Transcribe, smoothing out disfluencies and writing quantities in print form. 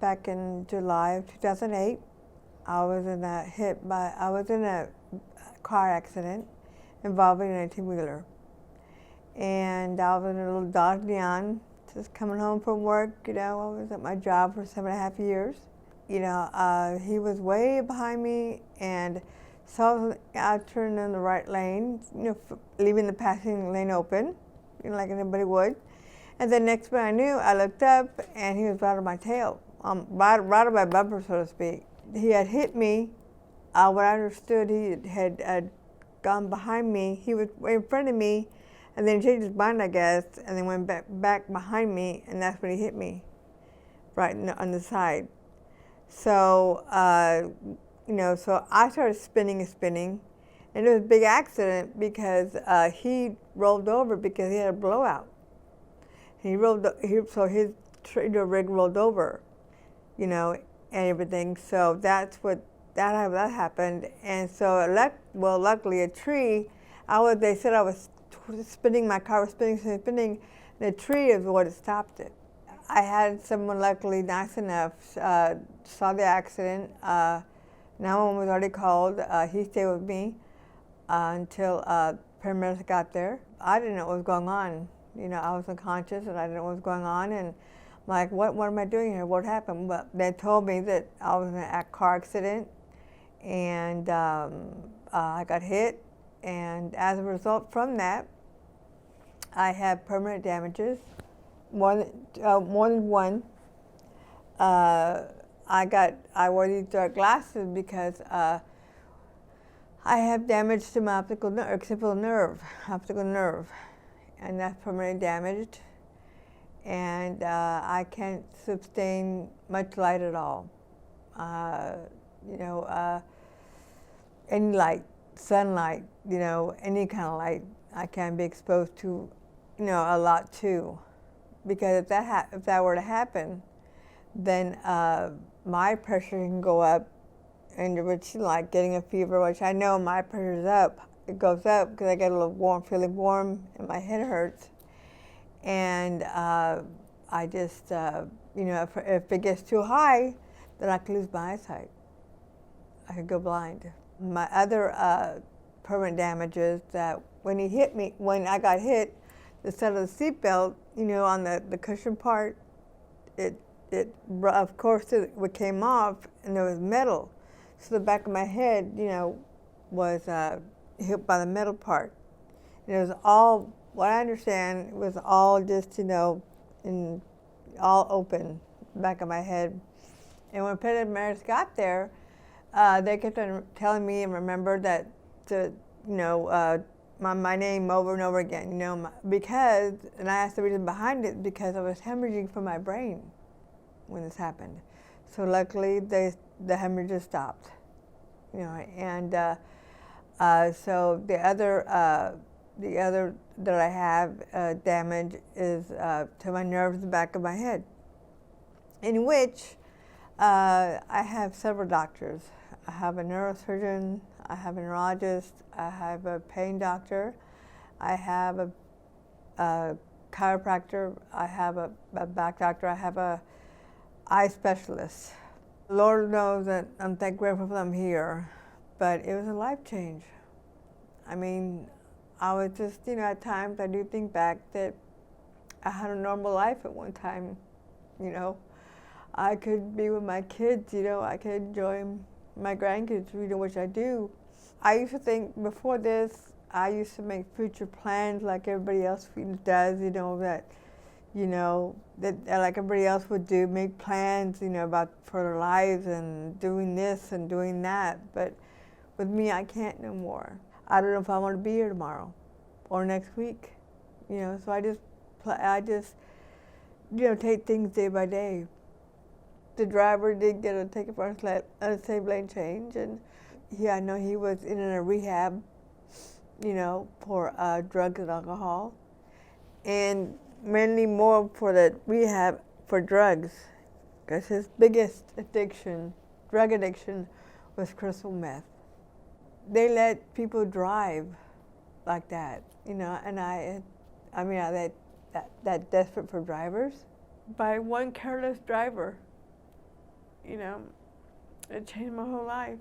back in July of 2008. I was in a car accident involving an 18-wheeler. And I was in a little Dodge Neon, just coming home from work. I was at my job for 7.5 years. He was way behind me, and so I turned in the right lane, leaving the passing lane open, like anybody would. And the next thing I knew, I looked up, and he was right on my tail, right on my bumper, so to speak. He had hit me. What I understood, he had gone behind me. He was in front of me, and then changed his mind, I guess, and then went back behind me, and that's when he hit me, right on the side. So, so I started spinning, and it was a big accident because he rolled over because he had a blowout. So his rig rolled over, and everything. So that happened. And so, luckily, a tree. They said I was spinning. My car was spinning. And the tree is what stopped it. I had someone luckily nice enough saw the accident. 911 was already called. He stayed with me until paramedics got there. I didn't know what was going on. I was unconscious and I didn't know what was going on. And I'm like, what am I doing here? What happened? But they told me that I was in a car accident, and I got hit. And as a result from that, I have permanent damages, more than one. I wore these dark glasses because I have damage to my optical nerve, and that's permanently damaged. And I can't sustain much light at all. Any light, sunlight, any kind of light, I can be exposed to, a lot too. Because if that were to happen, then my pressure can go up, and which like getting a fever, which I know my pressure's up. It goes up because I get a little feeling warm, and my head hurts. And I just, if it gets too high, then I could lose my eyesight. I could go blind. My other permanent damage is that when I got hit, the side of the seatbelt, on the cushion part, it of course it came off, and there was metal. So the back of my head, was hit by the metal part. And it was all, what I understand, it was all just, all open, back of my head. And when paramedics got there, they kept on telling me and remember that my name over and over again, because, and I asked the reason behind it, because I was hemorrhaging from my brain when this happened. So luckily, the hemorrhages stopped, and so the other that I have damage is to my nerves in the back of my head, in which I have several doctors. I have a neurosurgeon, I have a neurologist, I have a pain doctor, I have a chiropractor, I have a back doctor, I have a eye specialist. Lord knows that I'm thank grateful that I'm here, but it was a life change. I mean, I was just, at times I do think back that I had a normal life at one time, I could be with my kids, I could enjoy my grandkids, which I do. I used to think before this, I used to make future plans like everybody else does, that like everybody else would do, make plans, for their lives and doing this and doing that. But with me, I can't no more. I don't know if I want to be here tomorrow or next week, so I just take things day by day. The driver did get a ticket for a safe lane change, and I know he was in a rehab, for drugs and alcohol, and mainly more for the rehab for drugs, because his biggest drug addiction, was crystal meth. They let people drive like that, and that desperate for drivers by one careless driver. you know, it changed my whole life.